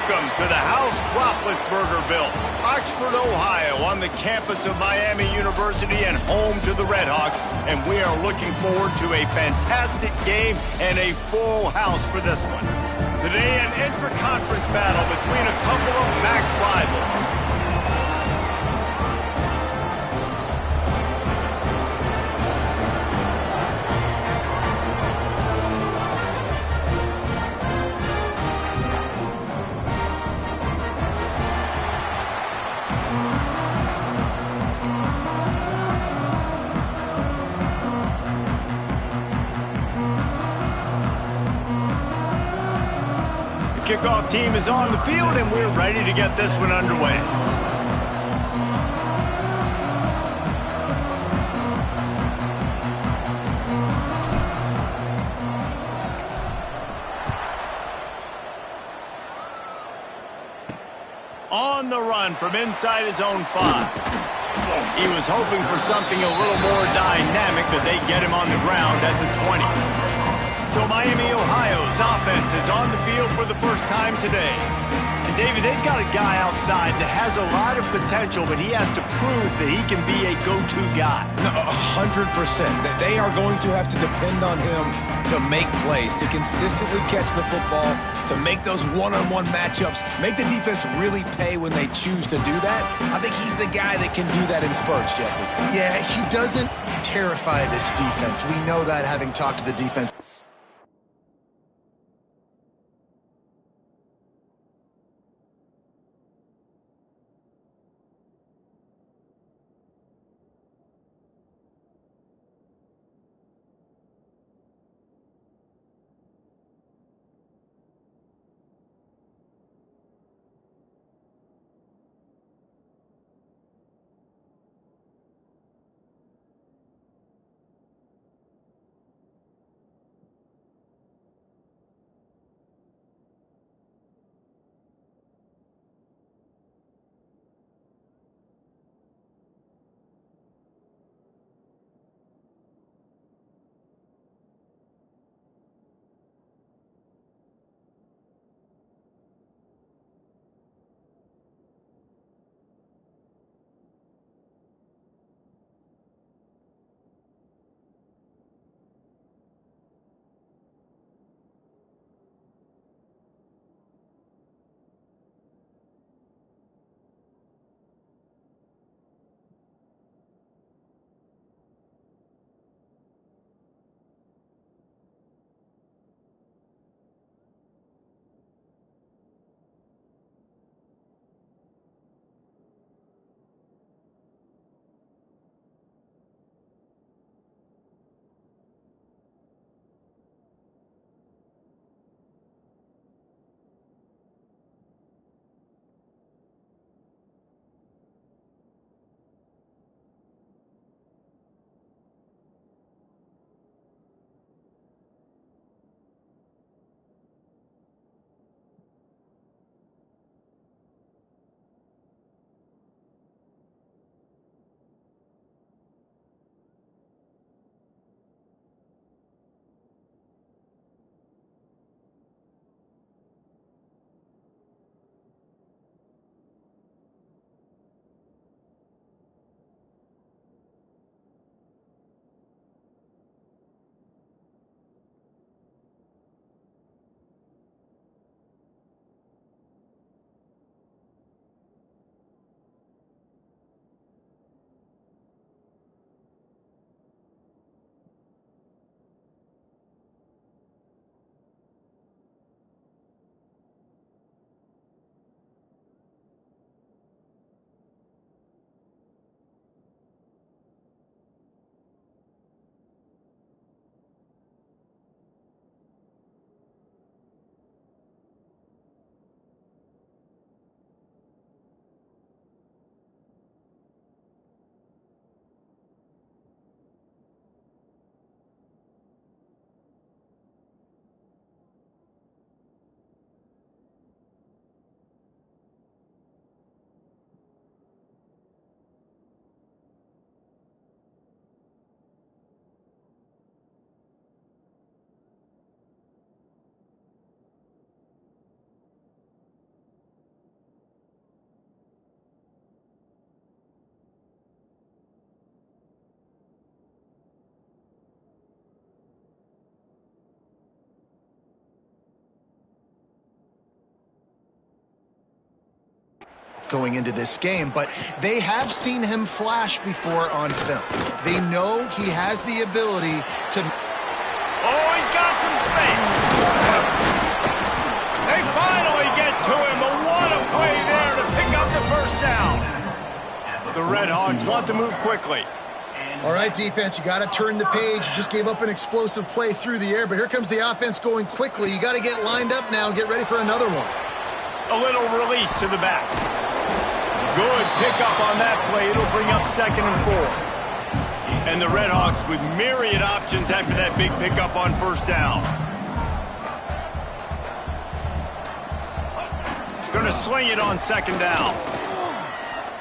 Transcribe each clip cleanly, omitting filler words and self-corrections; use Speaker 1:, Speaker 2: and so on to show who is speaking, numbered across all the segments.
Speaker 1: Welcome to the house Roethlisberger built, Oxford, Ohio, on the campus of Miami University and home to the Redhawks. And we are looking forward to a fantastic game and a full house for this one. Today, an intra-conference battle between a couple of MAC rivals. Kickoff team is on the field, and we're ready to get this one underway. On the run from inside his own 5. He was hoping for something a little more dynamic, but they get him on the ground at the 20. So Miami, Ohio's offense is on the field for the first time today. And David, they've got a guy outside that has a lot of potential, but he has to prove that he can be a go-to guy.
Speaker 2: 100%. They are going to have to depend on him to make plays, to consistently catch the football, to make those one-on-one matchups, make the defense really pay when they choose to do that. I think he's the guy that can do that in spurts, Jesse.
Speaker 3: Yeah, he doesn't terrify this defense. We know that, having talked to the defense. going into this game, but they have seen him flash before on film. They know he has the ability to...
Speaker 1: Oh, he's got some space. They finally get to him, but what a play there to pick up the first down. The Red Hawks want to move quickly.
Speaker 3: All right, defense, you got to turn the page. You just gave up an explosive play through the air, but here comes the offense going quickly. You got to get lined up now and get ready for another one.
Speaker 1: A little release to the back. Good pickup on that play. It'll bring up 2nd and 4. And the Red Hawks with myriad options after that big pickup on first down. Going to sling it on 2nd down.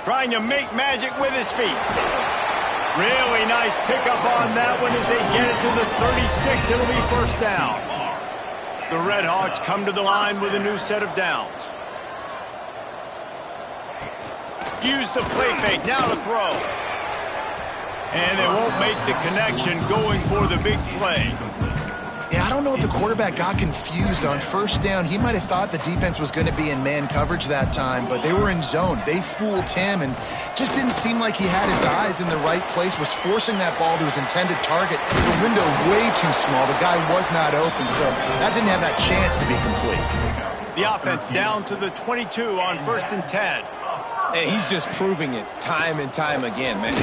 Speaker 1: Trying to make magic with his feet. Really nice pickup on that one as they get it to the 36. It'll be first down. The Red Hawks come to the line with a new set of downs. Use the play fake, now to throw. And they won't make the connection going for the big play.
Speaker 3: Yeah, I don't know if the quarterback got confused on first down. He might have thought the defense was going to be in man coverage that time, but they were in zone. They fooled him and just didn't seem like he had his eyes in the right place, was forcing that ball to his intended target. The window way too small. The guy was not open, so that didn't have that chance to be complete.
Speaker 1: The offense down to the 22 on 1st and 10.
Speaker 2: And he's just proving it time and time again, man.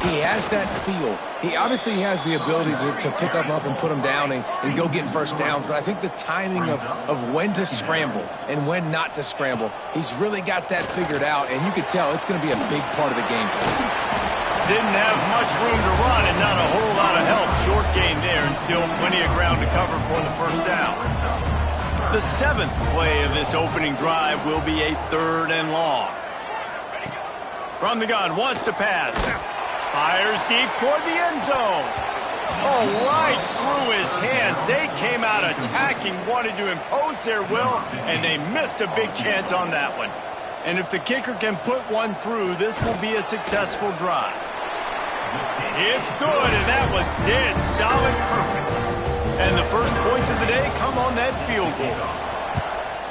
Speaker 2: He has that feel. He obviously has the ability to pick up and put him down and go get first downs, but I think the timing of when to scramble and when not to scramble, he's really got that figured out, and you could tell it's going to be a big part of the game plan.
Speaker 1: Didn't have much room to run and not a whole lot of help. Short gain there and still plenty of ground to cover for the first down. The 7th play of this opening drive will be a 3rd and long. From the gun, wants to pass. Fires deep toward the end zone. Oh, right through his hands. They came out attacking, wanted to impose their will, and they missed a big chance on that one. And if the kicker can put one through, this will be a successful drive. It's good, and that was dead solid perfect. And the first points of the day come on that field goal.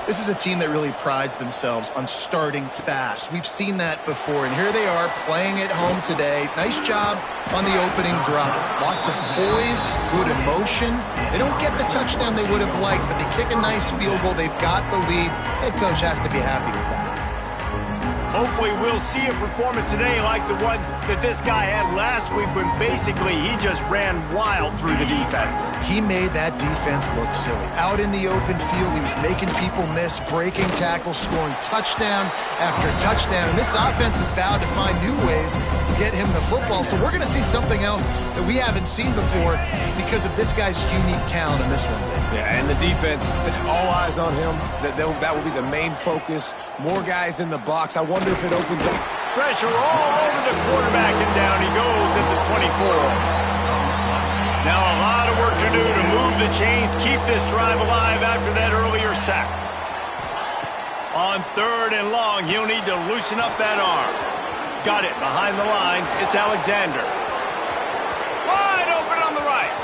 Speaker 3: This is a team that really prides themselves on starting fast. We've seen that before, and here they are playing at home today. Nice job on the opening drive. Lots of poise, good emotion. They don't get the touchdown they would have liked, but they kick a nice field goal. They've got the lead. Head coach has to be happy with that.
Speaker 1: Hopefully we'll see a performance today like the one that this guy had last week when basically he just ran wild through the defense.
Speaker 3: He made that defense look silly. Out in the open field, he was making people miss, breaking tackles, scoring touchdown after touchdown. And this offense has vowed to find new ways to get him the football. So we're going to see something else that we haven't seen before because of this guy's unique talent in this one.
Speaker 2: Yeah, and the defense, all eyes on him. That will be the main focus. More guys in the box. I wonder if it opens up.
Speaker 1: Pressure all over the quarterback, and down he goes at the 24. Now a lot of work to do to move the chains, keep this drive alive after that earlier sack. On 3rd and long, he'll need to loosen up that arm. Got it behind the line. It's Alexander. Wide open on the right.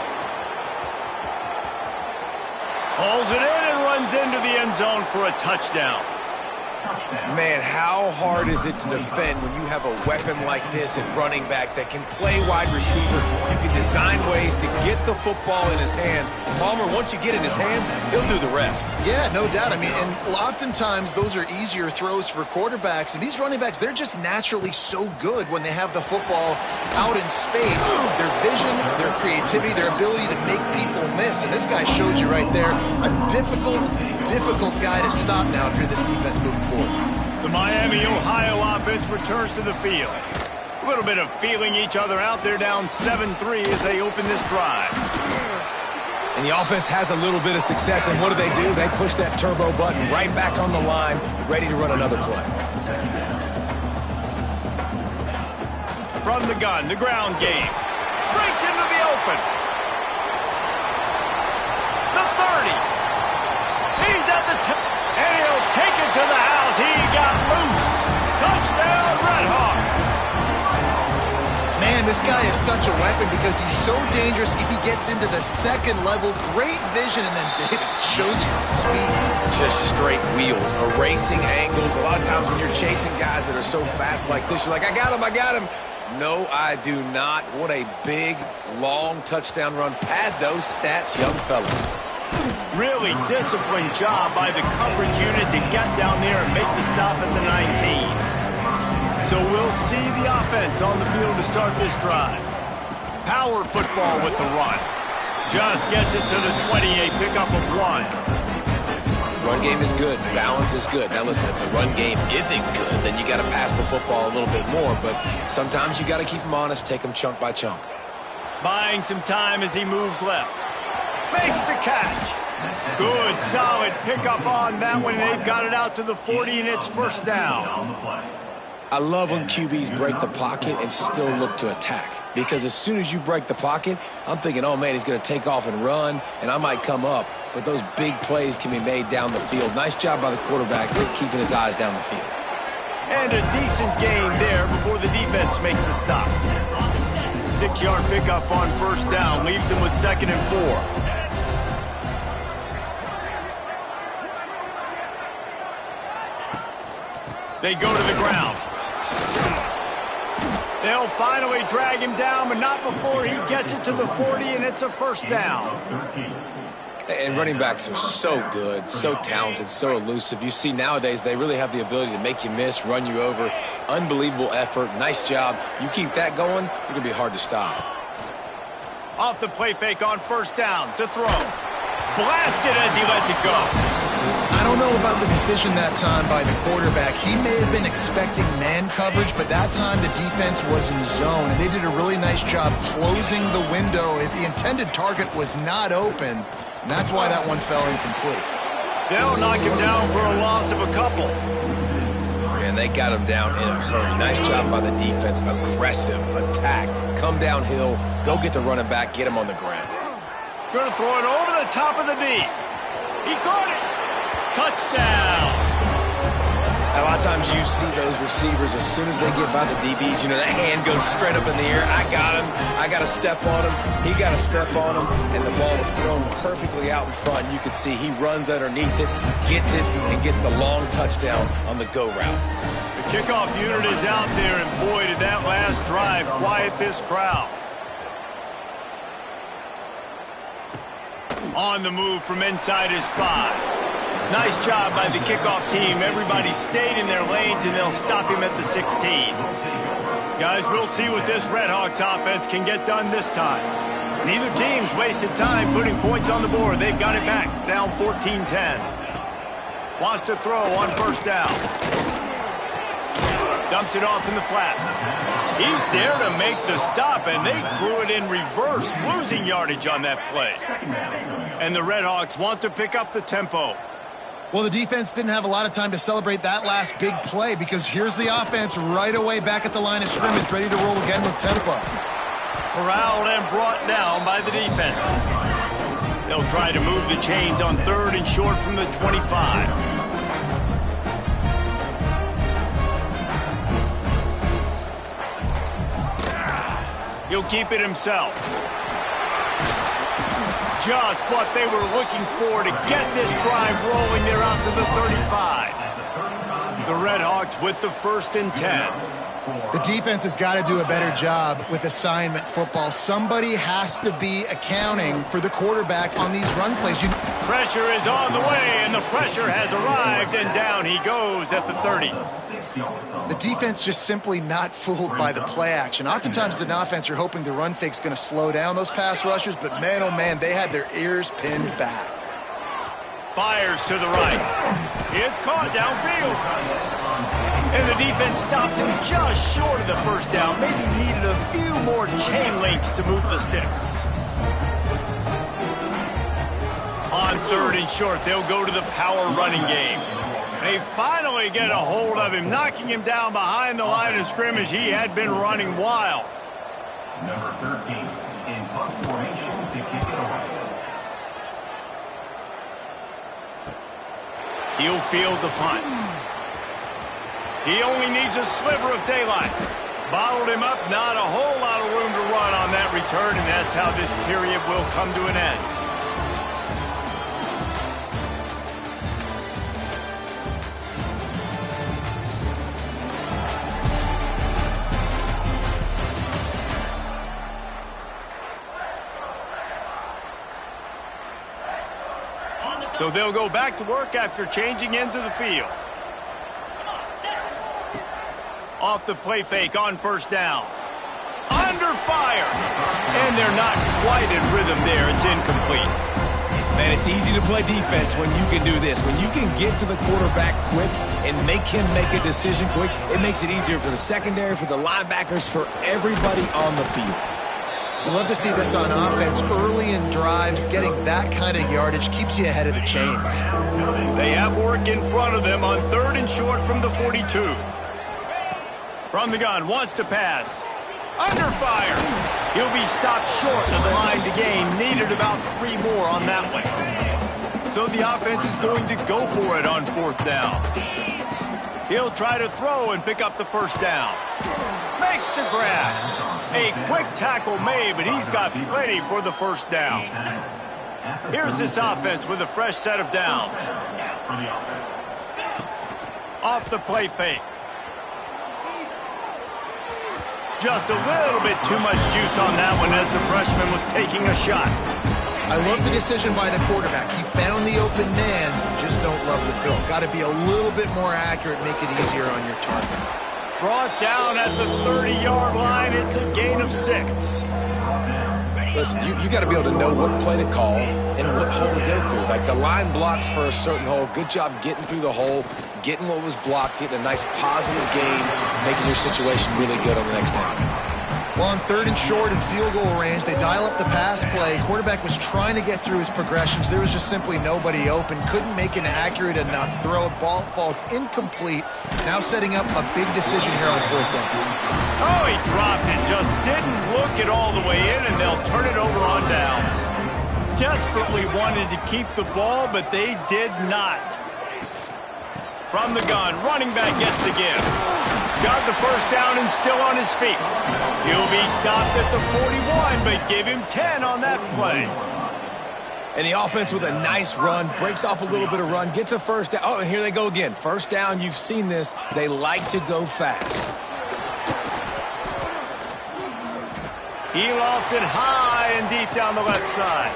Speaker 1: Hauls it in and runs into the end zone for a touchdown.
Speaker 2: Man, how hard is it to defend when you have a weapon like this at running back that can play wide receiver? You can design ways to get the football in his hand. Palmer, once you get it in his hands, he'll do the rest.
Speaker 3: Yeah, no doubt. I mean, and oftentimes those are easier throws for quarterbacks. And these running backs, they're just naturally so good when they have the football out in space. Their vision, their creativity, their ability to make people miss. And this guy showed you right there, a difficult guy to stop now if you're this defense moving forward.
Speaker 1: The Miami, Ohio offense returns to the field. A little bit of feeling each other out. They're down 7-3 as they open this drive.
Speaker 2: And the offense has a little bit of success, and what do? They push that turbo button right back on the line, ready to run another play.
Speaker 1: From the gun, the ground game. Breaks into the open. The 30. He's at the top. And he'll take it to the house. He got loose. Touchdown, Red Hawks.
Speaker 3: Man, this guy is such a weapon because he's so dangerous if he gets into the second level. Great vision, and then David shows you his speed.
Speaker 2: Just straight wheels, erasing angles. A lot of times when you're chasing guys that are so fast like this, you're like, I got him, I got him. No, I do not. What a big, long touchdown run. Pad those stats, young fella.
Speaker 1: Really disciplined job by the coverage unit to get down there and make the stop at the 19. So we'll see the offense on the field to start this drive. Power football with the run. Just gets it to the 28, pickup of 1.
Speaker 2: Run game is good. Balance is good. Now listen, if the run game isn't good, then you got to pass the football a little bit more. But sometimes you got to keep them honest, take them chunk by chunk.
Speaker 1: Buying some time as he moves left. Makes the catch. Good, solid pickup on that one. They've got it out to the 40, and it's first down.
Speaker 2: I love when QBs break the pocket and still look to attack. Because as soon as you break the pocket, I'm thinking, oh, man, he's going to take off and run, and I might come up. But those big plays can be made down the field. Nice job by the quarterback keeping his eyes down the field.
Speaker 1: And a decent gain there before the defense makes the stop. 6-yard pickup on first down. Leaves him with 2nd and 4. They go to the ground. They'll finally drag him down, but not before he gets it to the 40, and it's a first down.
Speaker 2: And running backs are so good, so talented, so elusive. You see nowadays they really have the ability to make you miss, run you over. Unbelievable effort. Nice job. You keep that going, you're going to be hard to stop.
Speaker 1: Off the play fake on first down to throw. Blasted as he lets it go.
Speaker 3: I don't know about the decision that time by the quarterback. He may have been expecting man coverage, but that time the defense was in zone, and they did a really nice job closing the window. The intended target was not open, and that's why that one fell incomplete.
Speaker 1: They'll knock him down for a loss of a couple.
Speaker 2: And they got him down in a hurry. Nice job by the defense. Aggressive attack. Come downhill. Go get the running back. Get him on the ground.
Speaker 1: Going to throw it over the top of the knee. He caught it. Touchdown.
Speaker 2: A lot of times you see those receivers, as soon as they get by the DBs, you know, that hand goes straight up in the air. I got him. I got to step on him. He got to step on him. And the ball is thrown perfectly out in front. You can see he runs underneath it, gets it, and gets the long touchdown on the go route.
Speaker 1: The kickoff unit is out there, and boy, did that last drive quiet this crowd. On the move from inside his 5. Nice job by the kickoff team. Everybody stayed in their lanes, and they'll stop him at the 16. Guys, we'll see what this Redhawks offense can get done this time. Neither team's wasted time putting points on the board. They've got it back, down 14-10. Wants to throw on first down. Dumps it off in the flats. He's there to make the stop, and they threw it in reverse, losing yardage on that play. And the Redhawks want to pick up the tempo.
Speaker 3: Well, the defense didn't have a lot of time to celebrate that last big play because here's the offense right away back at the line of scrimmage, ready to roll again with tempo.
Speaker 1: Corralled and brought down by the defense. They'll try to move the chains on 3rd and short from the 25. He'll keep it himself. Just what they were looking for to get this drive rolling. They're out to the 35. The Redhawks with the 1st and 10.
Speaker 3: The defense has got to do a better job with assignment football. Somebody has to be accounting for the quarterback on these run plays.
Speaker 1: Pressure is on the way, and the pressure has arrived, and down he goes at the 30.
Speaker 3: The defense just simply not fooled by the play action. Oftentimes as an offense, you're hoping the run fake's going to slow down those pass rushers, but man, oh man, they had their ears pinned back.
Speaker 1: Fires to the right. It's caught downfield. And the defense stops him just short of the first down. Maybe needed a few more chain links to move the sticks. On 3rd and short, they'll go to the power running game. They finally get a hold of him, knocking him down behind the line of scrimmage. He had been running wild.
Speaker 4: Number 13 in punt formation to kick it away.
Speaker 1: He'll field the punt. He only needs a sliver of daylight. Bottled him up, not a whole lot of room to run on that return, and that's how this period will come to an end. So they'll go back to work after changing into the field. Off the play fake on first down. Under fire. And they're not quite in rhythm there. It's incomplete.
Speaker 2: Man, it's easy to play defense when you can do this. When you can get to the quarterback quick and make him make a decision quick, it makes it easier for the secondary, for the linebackers, for everybody on the field.
Speaker 3: We love to see this on offense. Early in drives, getting that kind of yardage keeps you ahead of the chains.
Speaker 1: They have work in front of them on 3rd and short from the 42. From the gun, wants to pass. Under fire. He'll be stopped short of the line to gain. Needed about 3 more on that one. So the offense is going to go for it on 4th down. He'll try to throw and pick up the first down. Makes the grab. A quick tackle made, but he's got plenty for the first down. Here's this offense with a fresh set of downs. Off the play fake. Just a little bit too much juice on that one as the freshman was taking a shot.
Speaker 3: I love the decision by the quarterback. He found the open man, just don't love the throw. Got to be a little bit more accurate, make it easier on your target.
Speaker 1: Brought down at the 30-yard line. It's a gain of 6.
Speaker 2: Listen, you got to be able to know what play to call and what hole to go through. Like the line blocks for a certain hole. Good job getting through the hole, getting what was blocked, getting a nice positive gain, making your situation really good on the next down.
Speaker 3: Well, on 3rd and short and field goal range, they dial up the pass play. Quarterback was trying to get through his progressions. There was just simply nobody open. Couldn't make an accurate enough throw. Ball falls incomplete. Now setting up a big decision here on 4th down.
Speaker 1: Oh, he dropped it. Just didn't look it all the way in, and they'll turn it over on downs. Desperately wanted to keep the ball, but they did not. From the gun, running back gets the give. Got the first down and still on his feet. He'll be stopped at the 41, but give him 10 on that play.
Speaker 2: And the offense with a nice run, breaks off a little bit of run, gets a first down. Oh, and here they go again. First down, you've seen this. They like to go fast.
Speaker 1: He lofts it high and deep down the left side.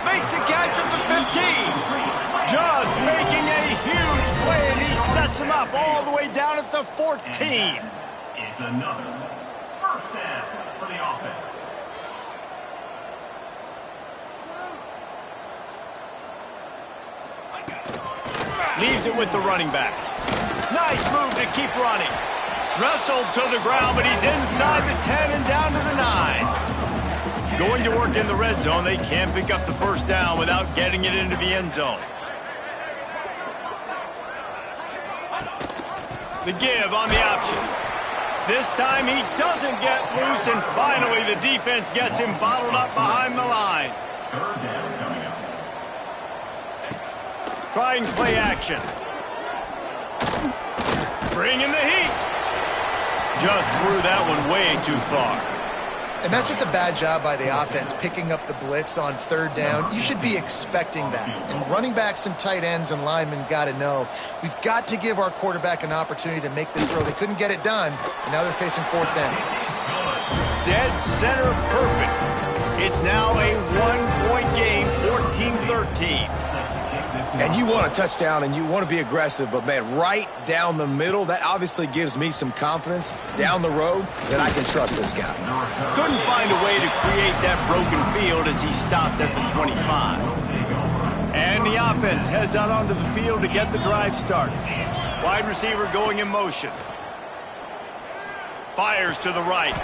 Speaker 1: Makes a catch at the 15. Just making a huge play, and he sets him up all the way down at the 14.
Speaker 4: Is another first down for the offense.
Speaker 1: Leaves it with the running back. Nice move to keep running. Wrestled to the ground, but he's inside the 10 and down to the 9. Going to work in the red zone. They can't pick up the first down without getting it into the end zone. The give on the option. This time he doesn't get loose, and finally the defense gets him bottled up behind the line.
Speaker 4: 3rd down coming up.
Speaker 1: Trying play action. Bringing the heat. Just threw that one way too far.
Speaker 3: And that's just a bad job by the offense, picking up the blitz on 3rd down. You should be expecting that. And running backs and tight ends and linemen got to know, we've got to give our quarterback an opportunity to make this throw. They couldn't get it done, and now they're facing 4th down.
Speaker 1: Dead center perfect. It's now a 1-point game, 14-13.
Speaker 2: And you want a touchdown and you want to be aggressive, but man, right down the middle, that obviously gives me some confidence down the road that I can trust this guy.
Speaker 1: Couldn't find a way to create that broken field as he stopped at the 25. And the offense heads out onto the field to get the drive started. Wide receiver going in motion. Fires to the right.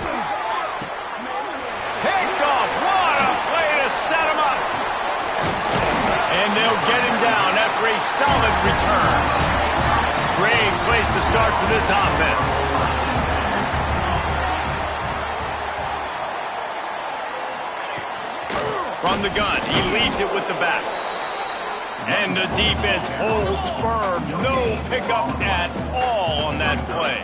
Speaker 1: Picked off. What a play to set him up. And they'll get him down after a solid return. Great place to start for this offense. From the gun, he leaves it with the back. And the defense holds firm. No pickup at all on that play.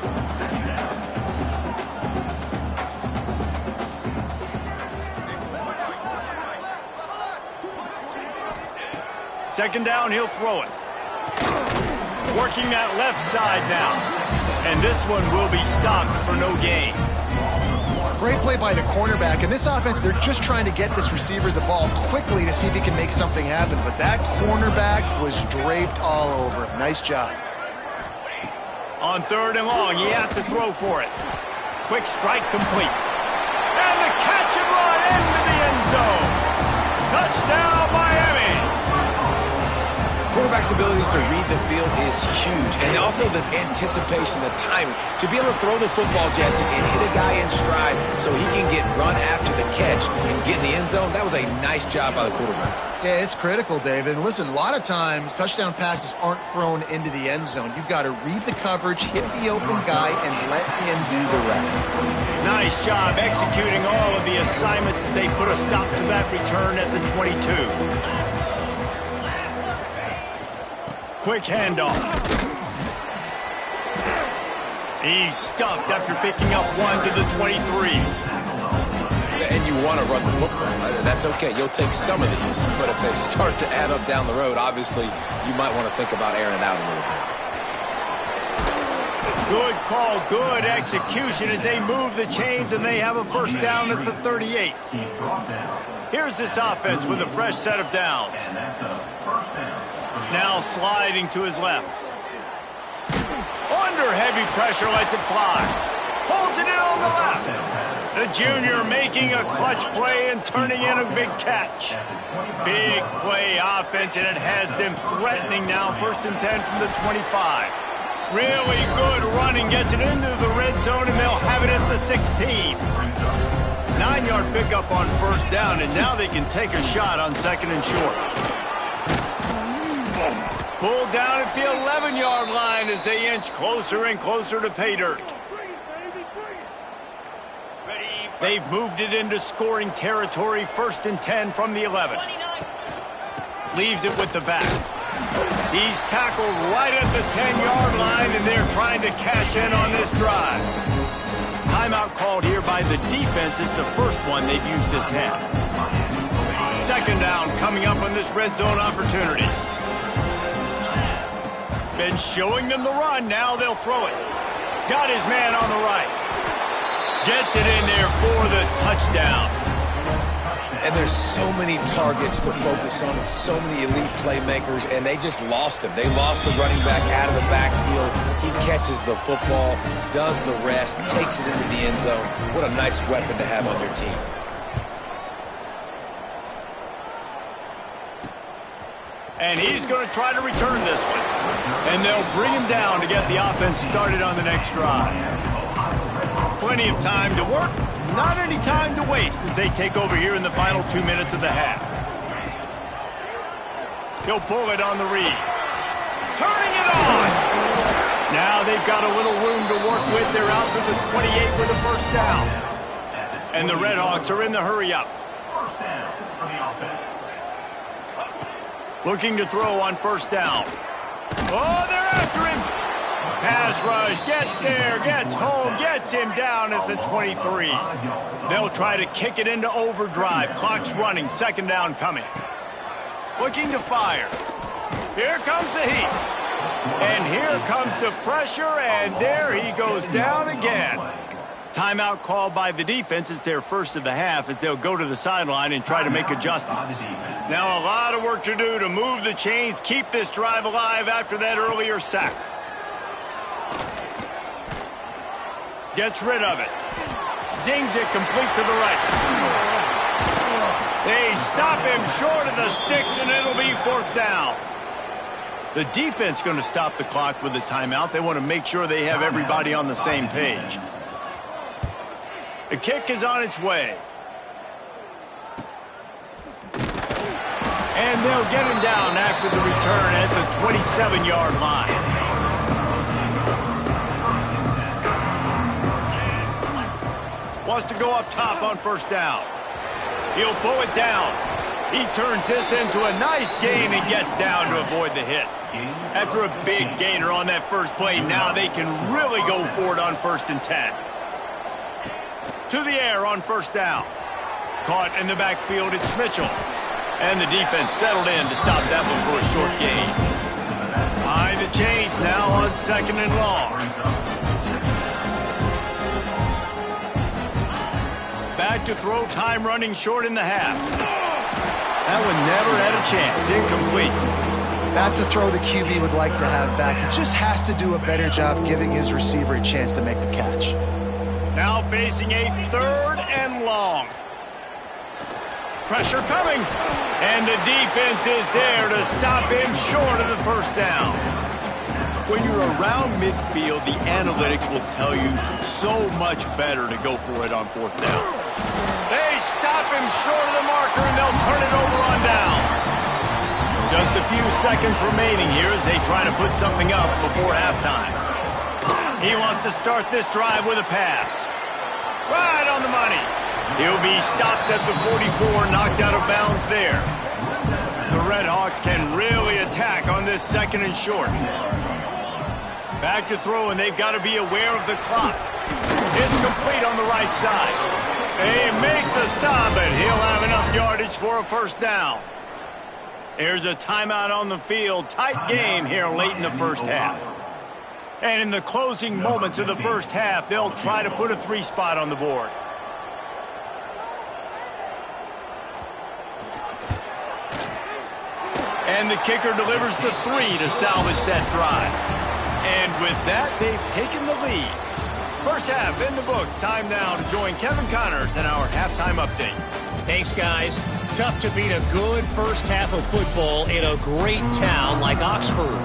Speaker 1: Second down, he'll throw it. Working that left side now. And this one will be stopped for no gain.
Speaker 3: Great play by the cornerback. In this offense, they're just trying to get this receiver the ball quickly to see if he can make something happen. But that cornerback was draped all over him. Nice job.
Speaker 1: On third and long, he has to throw for it. Quick strike complete. And the catch and run into the end zone. Touchdown, Miami.
Speaker 2: Quarterback's abilities to read the field is huge, and also the anticipation, the timing. To be able to throw the football, Jesse, and hit a guy in stride so he can get run after the catch and get in the end zone, that was a nice job by the quarterback.
Speaker 3: Yeah, it's critical, David. And listen, a lot of times, touchdown passes aren't thrown into the end zone. You've got to read the coverage, hit the open guy, and let him do the rest.
Speaker 1: Nice job executing all of the assignments as they put a stop to that return at the 22. Quick handoff. He's stuffed after picking up one to the 23.
Speaker 2: And you want to run the football. That's okay. You'll take some of these. But if they start to add up down the road, obviously, you might want to think about airing it out a little bit.
Speaker 1: Good call, good execution as they move the chains and they have a first down at the 38. Here's this offense with a fresh set of downs. Now sliding to his left. Under heavy pressure, lets it fly. Pulls it in on the left. The junior making a clutch play and turning in a big catch. Big play offense, and it has them threatening now. First and 10 from the 25. Really good running, gets it into the red zone, and they'll have it at the 16. 9-yard pickup on first down, and now they can take a shot on second and short. Pulled down at the 11-yard line as they inch closer and closer to pay dirt. They've moved it into scoring territory, first and 10 from the 11. Leaves it with the back. He's tackled right at the 10-yard line, and they're trying to cash in on this drive. Timeout called here by the defense. It's the first one they've used this half. Second down coming up on this red zone opportunity. Been showing them the run. Now they'll throw it. Got his man on the right. Gets it in there for the touchdown.
Speaker 2: And there's so many targets to focus on and so many elite playmakers, and they just lost him. They lost the running back out of the backfield. He catches the football, does the rest, takes it into the end zone. What a nice weapon to have on your team.
Speaker 1: And he's going to try to return this one. And they'll bring him down to get the offense started on the next drive. Plenty of time to work, not any time to waste as they take over here in the final 2 minutes of the half. He'll pull it on the read. Turning it on! Now they've got a little room to work with. They're out to the 28 for the first down. And the Redhawks are in the hurry-up.
Speaker 4: First down for the offense.
Speaker 1: Looking to throw on first down. Oh, they're after him. Pass rush, gets there, gets home, gets him down at the 23. They'll try to kick it into overdrive. Clock's running, second down coming. Looking to fire. Here comes the heat. And here comes the pressure, and there he goes down again. Timeout called by the defense. It's their first of the half as they'll go to the sideline and try to make adjustments. Now a lot of work to do to move the chains, keep this drive alive after that earlier sack. Gets rid of it. Zings it complete to the right. They stop him short of the sticks, and it'll be fourth down. The defense going to stop the clock with a timeout. They want to make sure they have everybody on the same page. The kick is on its way. And they'll get him down after the return at the 27-yard line. Wants to go up top on first down. He'll pull it down. He turns this into a nice gain and gets down to avoid the hit. After a big gainer on that first play, now they can really go for it on first and 10. To the air on first down. Caught in the backfield, it's Mitchell. And the defense settled in to stop that one for a short gain. Behind the chains now on 2nd and long. Back to throw, time running short in the half. That one never had a chance. Incomplete.
Speaker 3: That's a throw the QB would like to have back. He just has to do a better job giving his receiver a chance to make the catch.
Speaker 1: Now facing a 3rd and long. Pressure coming. And the defense is there to stop him short of the first down. When you're around midfield, the analytics will tell you so much better to go for it on 4th down. They stop him short of the marker, and they'll turn it over on downs. Just a few seconds remaining here as they try to put something up before halftime. He wants to start this drive with a pass. Right on the money. He'll be stopped at the 44, knocked out of bounds there. The Redhawks can really attack on this 2nd and short. Back to throw, and they've got to be aware of the clock. It's complete on the right side. They make the stop, and he'll have enough yardage for a first down. There's a timeout on the field. Tight game here late in the first half. And in the closing moments of the first half, they'll try to put a 3 spot on the board. And the kicker delivers the 3 to salvage that drive. And with that, they've taken the lead. First half in the books. Time now to join Kevin Connors in our halftime update.
Speaker 5: Thanks, guys. Tough to beat a good first half of football in a great town like Oxford.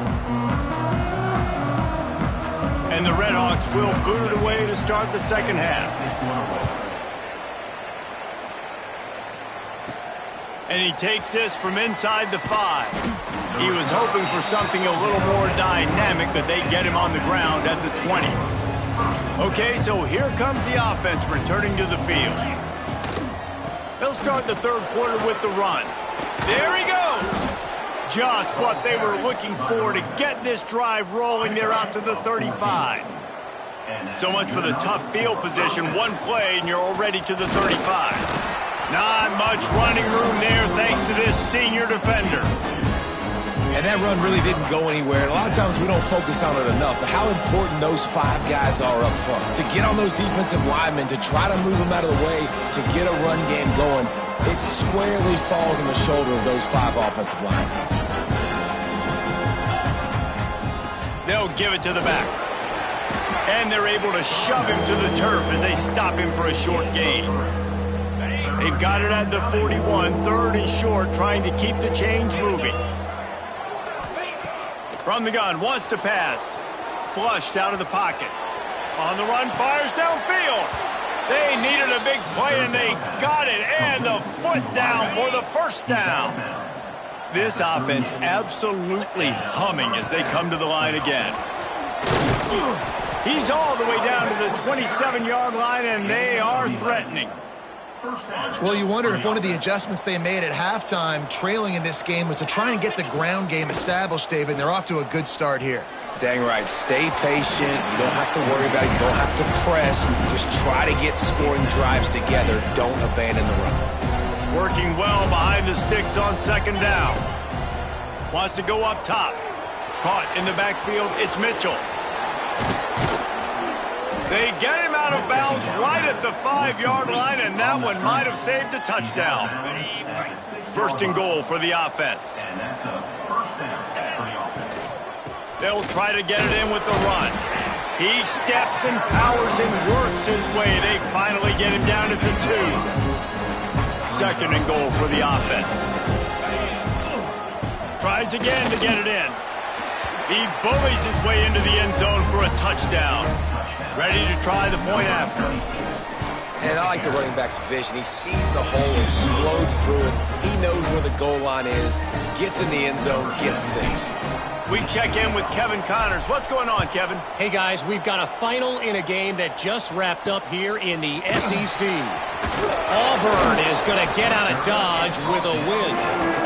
Speaker 1: And the Redhawks will boot it away to start the second half. And he takes this from inside the 5. He was hoping for something a little more dynamic, but they get him on the ground at the 20. Okay, so here comes the offense returning to the field. They'll start the 3rd quarter with the run. There he goes! Just what they were looking for to get this drive rolling. They're out to the 35. So much for the tough field position. One play, and you're already to the 35. Not much running room there thanks to this senior defender.
Speaker 2: And that run really didn't go anywhere. A lot of times we don't focus on it enough, but how important those 5 guys are up front. To get on those defensive linemen, to try to move them out of the way, to get a run game going, it squarely falls on the shoulder of those 5 offensive linemen.
Speaker 1: They'll give it to the back. And they're able to shove him to the turf as they stop him for a short gain. They've got it at the 41, 3rd and short, trying to keep the chains moving. From the gun, wants to pass. Flushed out of the pocket. On the run, fires downfield. They needed a big play, and they got it. And the foot down for the first down. This offense absolutely humming as they come to the line again. He's all the way down to the 27-yard line, and they are threatening.
Speaker 3: Well, you wonder if one of the adjustments they made at halftime, trailing in this game, was to try and get the ground game established, David. They're off to a good start here.
Speaker 2: Dang right. Stay patient. You don't have to worry about it. You don't have to press. Just try to get scoring drives together. Don't abandon the run.
Speaker 1: Working well behind the sticks on 2nd down. Wants to go up top. Caught in the backfield. It's Mitchell. They get him out of bounds right at the 5-yard line, and that one might have saved a touchdown. 1st and goal for the offense. They'll try to get it in with the run. He steps and powers and works his way. They finally get him down to the 2. 2nd and goal for the offense. Tries again to get it in. He bullies his way into the end zone for a touchdown. Ready to try the point after.
Speaker 2: And I like the running back's vision. He sees the hole, explodes through it. He knows where the goal line is, gets in the end zone, gets 6.
Speaker 1: We check in with Kevin Connors. What's going on, Kevin?
Speaker 5: Hey, guys, we've got a final in a game that just wrapped up here in the SEC. Auburn is going to get out of Dodge with a win.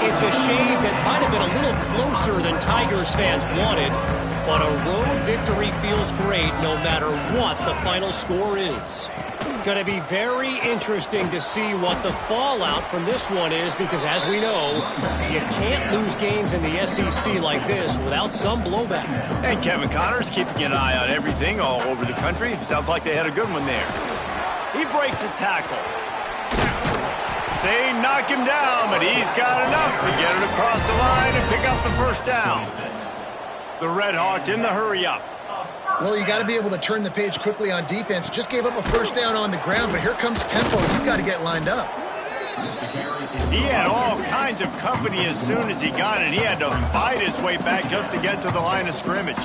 Speaker 5: It's a shame that might have been a little closer than Tigers fans wanted. but a road victory feels great no matter what the final score is. Going to be very interesting to see what the fallout from this one is because, as we know, you can't lose games in the SEC like this without some blowback.
Speaker 1: And Kevin Connors keeping an eye on everything all over the country. Sounds like they had a good one there. He breaks a tackle. They knock him down, but he's got enough to get it across the line and pick up the first down. The Red Hawks in the hurry-up.
Speaker 3: Well, you got to be able to turn the page quickly on defense. Just gave up a first down on the ground, but here comes tempo. You've got to get lined up.
Speaker 1: He had all kinds of company as soon as he got it. He had to fight his way back just to get to the line of scrimmage.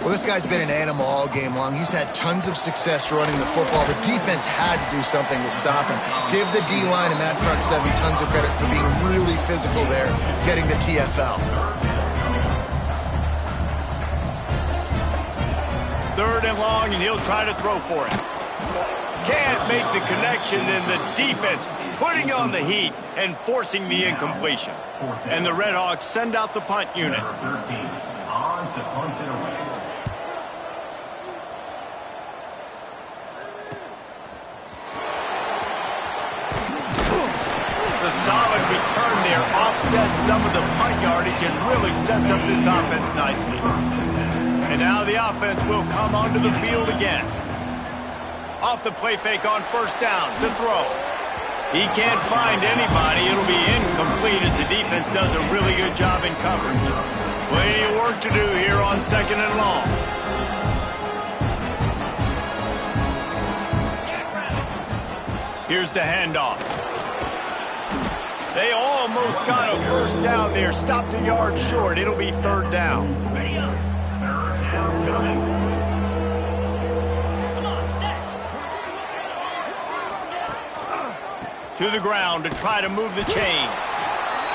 Speaker 3: Well, this guy's been an animal all game long. He's had tons of success running the football. The defense had to do something to stop him. Give the D-line and that front seven tons of credit for being really physical there, getting the TFL.
Speaker 1: Third and long, and he'll try to throw for it. Can't make the connection, and the defense putting on the heat and forcing the incompletion. And the Red Hawks send out the punt unit.
Speaker 4: Number 13 on to punt it away.
Speaker 1: The solid return there offsets some of the punt yardage and really sets up this offense nicely. And now the offense will come onto the field again. Off the play fake on first down to throw. He can't find anybody. It'll be incomplete as the defense does a really good job in coverage. Plenty of work to do here on second and long. Here's the handoff. They almost got a first down there. Stopped a yard short. It'll be third down. To the ground to try to move the chains.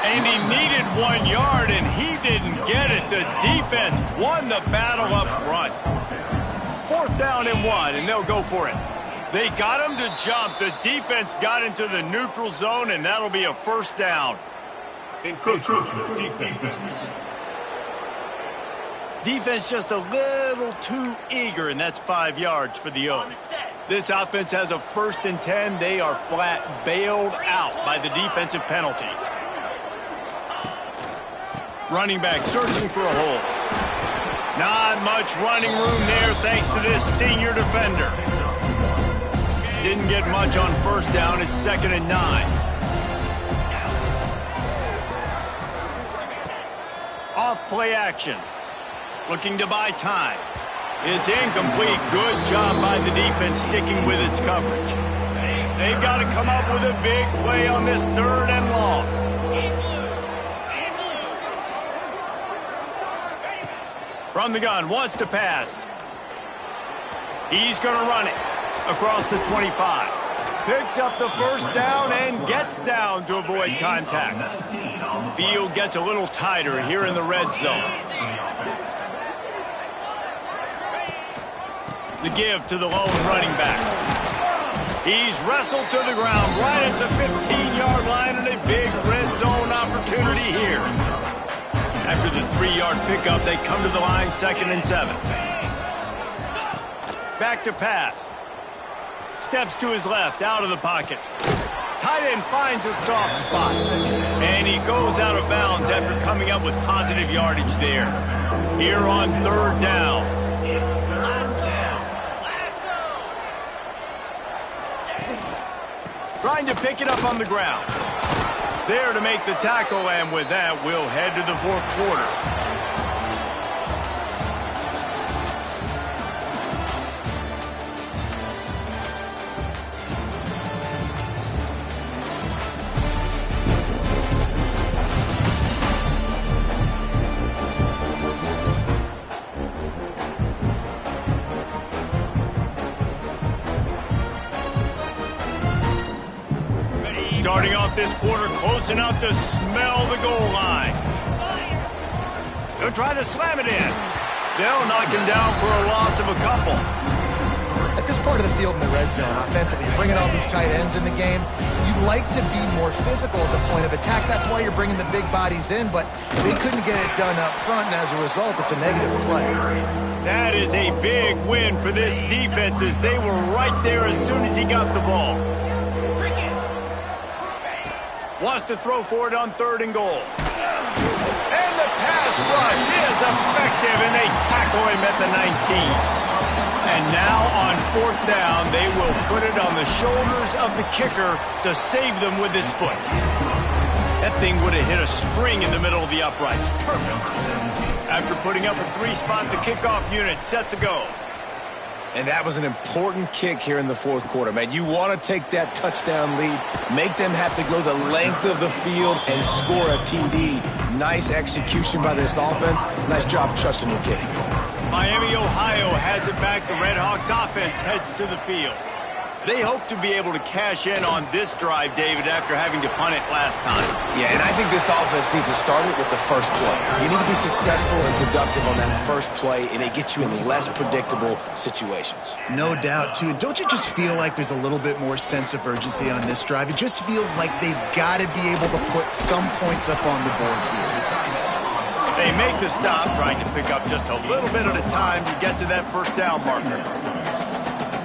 Speaker 1: And he needed 1 yard, and he didn't get it. The defense won the battle up front. Fourth down and 1, and they'll go for it. They got him to jump. The defense got into the neutral zone, and that'll be a first down.
Speaker 4: Encroachment defense.
Speaker 1: Defense just a little too eager, and that's 5 yards for the Oaks. This offense has a 1st and 10. They are flat bailed out by the defensive penalty. Running back searching for a hole. Not much running room there thanks to this senior defender. Didn't get much on first down. It's 2nd and 9. Off play action. Looking to buy time. It's incomplete. Good job by the defense sticking with its coverage. They've got to come up with a big play on this 3rd and long. From the gun, wants to pass. He's going to run it across the 25. Picks up the first down and gets down to avoid contact. Field gets a little tighter here in the red zone. The give to the lone running back. He's wrestled to the ground right at the 15-yard line, and a big red zone opportunity here. After the 3-yard pickup, they come to the line 2nd and 7. Back to pass. Steps to his left, out of the pocket. Tight end finds a soft spot. And he goes out of bounds after coming up with positive yardage there. Here on 3rd down. Trying to pick it up on the ground. There to make the tackle, and with that, we'll head to the 4th quarter. Starting off this quarter close enough to smell the goal line. They'll try to slam it in. They'll knock him down for a loss of a couple.
Speaker 3: I At this part of the field in the red zone, offensively, you're bringing all these tight ends in the game. You'd like to be more physical at the point of attack. That's why you're bringing the big bodies in, but they couldn't get it done up front, and as a result, it's a negative play.
Speaker 1: That is a big win for this defense as they were right there as soon as he got the ball. Wants to throw for it on 3rd and goal. And the pass rush is effective, and they tackle him at the 19. And now on 4th down, they will put it on the shoulders of the kicker to save them with his foot. That thing would have hit a string in the middle of the uprights. Perfect. After putting up a 3-spot, the kickoff unit set to go.
Speaker 2: And that was an important kick here in the 4th quarter, man. You want to take that touchdown lead, make them have to go the length of the field and score a TD. Nice execution by this offense. Nice job trusting your kick.
Speaker 1: Miami, Ohio has it back. The Red Hawks offense heads to the field. They hope to be able to cash in on this drive, David, after having to punt it last time.
Speaker 2: Yeah, and I think this offense needs to start it with the first play. You need to be successful and productive on that first play, and it gets you in less predictable situations.
Speaker 3: No doubt, too. Don't you just feel like there's a little bit more sense of urgency on this drive? It just feels like they've got to be able to put some points up on the board here.
Speaker 1: They make the stop, trying to pick up just a little bit at a time to get to that 1st down marker.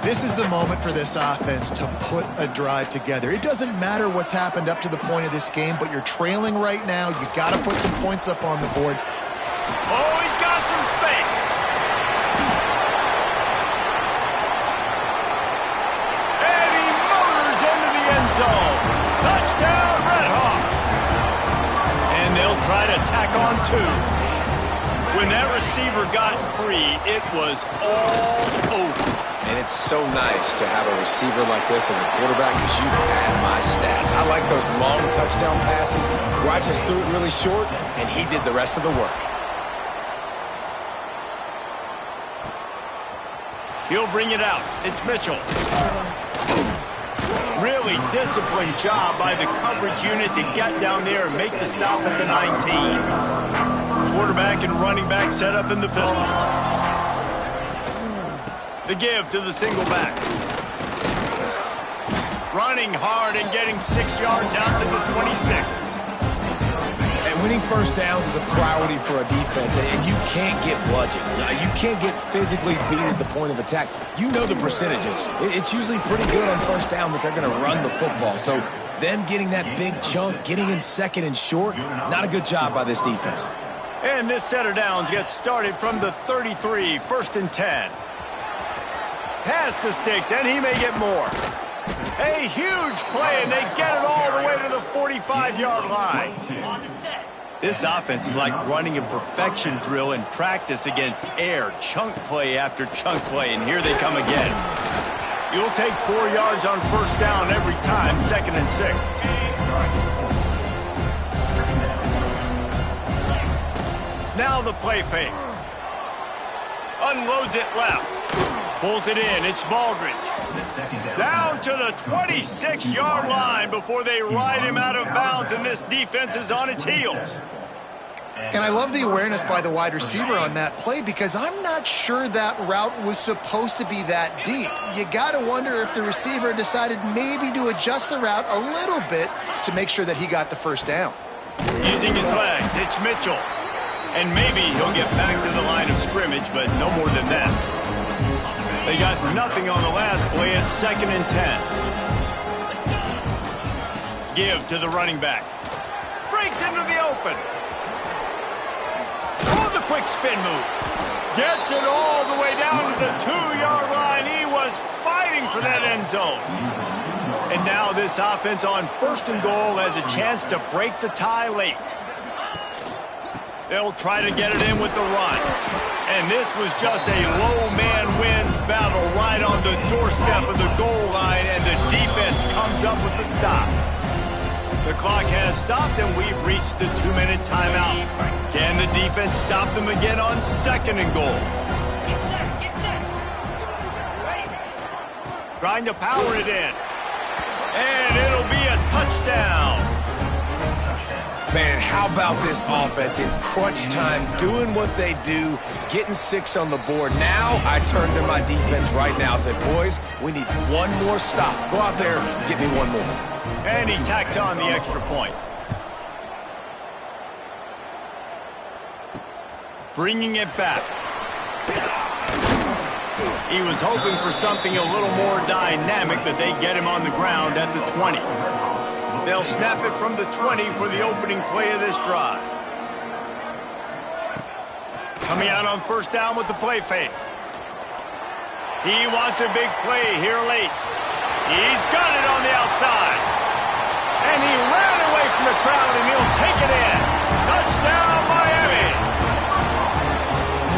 Speaker 3: This is the moment for this offense to put a drive together. It doesn't matter what's happened up to the point of this game, but you're trailing right now. You've got to put some points up on the board.
Speaker 1: Oh, he's got some space. And he motors into the end zone. Touchdown, Red Hawks. And they'll try to tack on 2. When that receiver got free, it was all over.
Speaker 2: And it's so nice to have a receiver like this as a quarterback because you pad my stats. I like those long touchdown passes where I just threw it really short and he did the rest of the work.
Speaker 1: He'll bring it out. It's Mitchell. Really disciplined job by the coverage unit to get down there and make the stop at the 19. Quarterback and running back set up in the pistol. The give to the single back. Running hard and getting 6 yards out to the 26.
Speaker 2: And winning 1st downs is a priority for a defense, and you can't get bludgeoned. You can't get physically beat at the point of attack. You know the percentages. It's usually pretty good on 1st down that they're going to run the football. So them getting that big chunk, getting in 2nd and short, not a good job by this defense.
Speaker 1: And this set of downs gets started from the 33, 1st and 10. Pass the sticks, and he may get more. A huge play, and they get it all the way to the 45-yard line. This offense is like running a perfection drill in practice against air. Chunk play after chunk play, and here they come again. You'll take 4 yards on 1st down every time, 2nd and 6. Now the play fake. Unloads it left. Pulls it in. It's Baldridge. Down to the 26-yard line before they ride him out of bounds, and this defense is on its heels.
Speaker 3: And I love the awareness by the wide receiver on that play because I'm not sure that route was supposed to be that deep. You got to wonder if the receiver decided maybe to adjust the route a little bit to make sure that he got the 1st down.
Speaker 1: Using his legs, it's Mitchell. And maybe he'll get back to the line of scrimmage, but no more than that. They got nothing on the last play. It's 2nd and 10. Give to the running back. Breaks into the open. Oh, the quick spin move. Gets it all the way down to the 2-yard line. He was fighting for that end zone. And now this offense on 1st and goal has a chance to break the tie late. They'll try to get it in with the run. And this was just a low man wins battle right on the doorstep of the goal line, and the defense comes up with the stop. The clock has stopped, and we've reached the 2-minute timeout. Can the defense stop them again on 2nd and goal? Trying to power it in. And it'll be a touchdown.
Speaker 2: Man, how How about this offense in crunch time, doing what they do, getting 6 on the board? Now I turn to my defense right now and said, boys, we need one more stop. Go out there and get me one more.
Speaker 1: And he tacks on the extra point. Bringing it back. He was hoping for something a little more dynamic, but they get him on the ground at the 20. They'll snap it from the 20 for the opening play of this drive. Coming out on first down with the play fake. He wants a big play here late. He's got it on the outside. And he ran away from the crowd, and he'll take it in. Touchdown, Miami.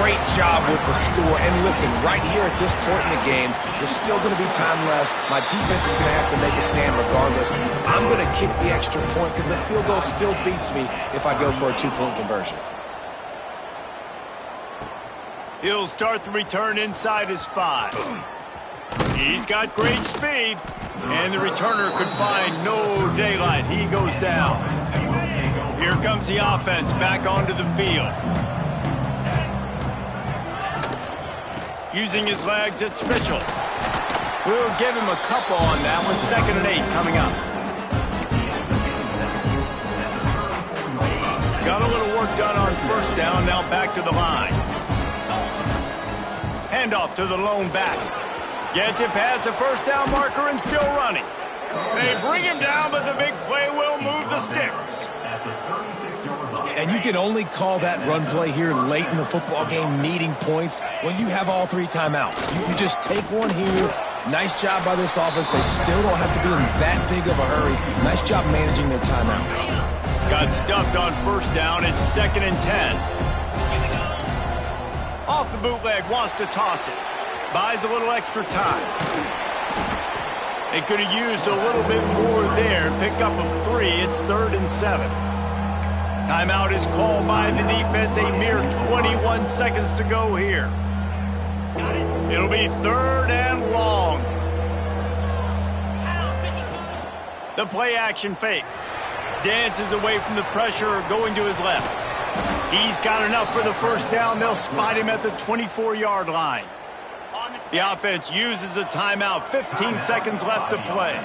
Speaker 2: Great job with the score. And listen, right here at this point in the game, there's still going to be time left. My defense is going to have to make a stand regardless. I'm going to kick the extra point because the field goal still beats me if I go for a 2-point conversion.
Speaker 1: He'll start the return inside his 5. He's got great speed, and the returner could find no daylight. He goes down. Here comes the offense back onto the field. Using his legs, it's Mitchell. We'll give him a couple on that one. 2nd and 8 coming up. Got a little work done on first down. Now back to the line. Handoff to the lone back. Gets it past the first down marker and still running. They bring him down, but the big play will move the sticks.
Speaker 2: And you can only call that run play here late in the football game, needing points, when you have all 3 timeouts. You just take one here. Nice job by this offense. They still don't have to be in that big of a hurry. Nice job managing their timeouts.
Speaker 1: Got stuffed on first down. It's 2nd and 10. Off the bootleg, wants to toss it. Buys a little extra time. They could have used a little bit more there. Pick up of 3. It's 3rd and 7. Timeout is called by the defense. A mere 21 seconds to go here. It'll be 3rd and long. The play action fake. Dances away from the pressure, going to his left. He's got enough for the first down. They'll spot him at the 24-yard line. The offense uses a timeout. 15 seconds left to play.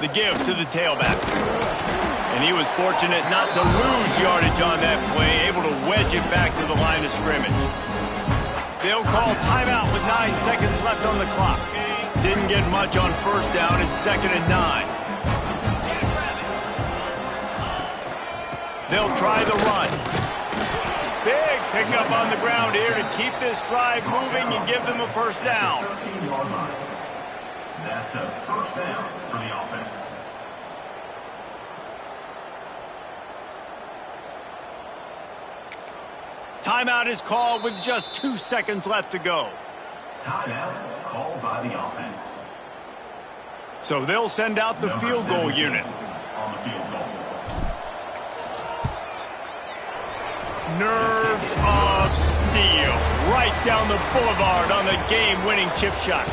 Speaker 1: The give to the tailback. And he was fortunate not to lose yardage on that play, able to wedge it back to the line of scrimmage. They'll call timeout with 9 seconds left on the clock. Didn't get much on first down. It's 2nd and 9. They'll try the run. Big pickup on the ground here to keep this drive moving and give them a first down.
Speaker 4: That's a first down for the offense.
Speaker 1: Timeout is called with just 2 seconds left to go.
Speaker 4: Timeout called by the offense.
Speaker 1: So they'll send out the field goal unit.
Speaker 4: On the field goal.
Speaker 1: Nerves of steel. Right down the boulevard on the game-winning chip shot.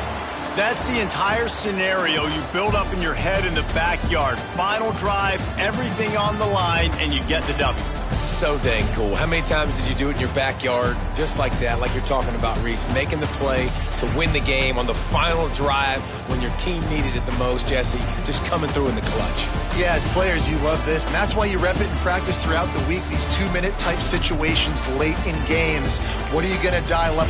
Speaker 1: That's the entire scenario you build up in your head in the backyard. Final drive, everything on the line, and you get the W.
Speaker 2: So dang cool. How many times did you do it in your backyard just like that, like you're talking about, Reese, making the play to win the game on the final drive when your team needed it the most, Jesse, just coming through in the clutch.
Speaker 3: Yeah, as players, you love this, and that's why you rep it in practice throughout the week, these 2-minute type situations late in games. What are you going to dial up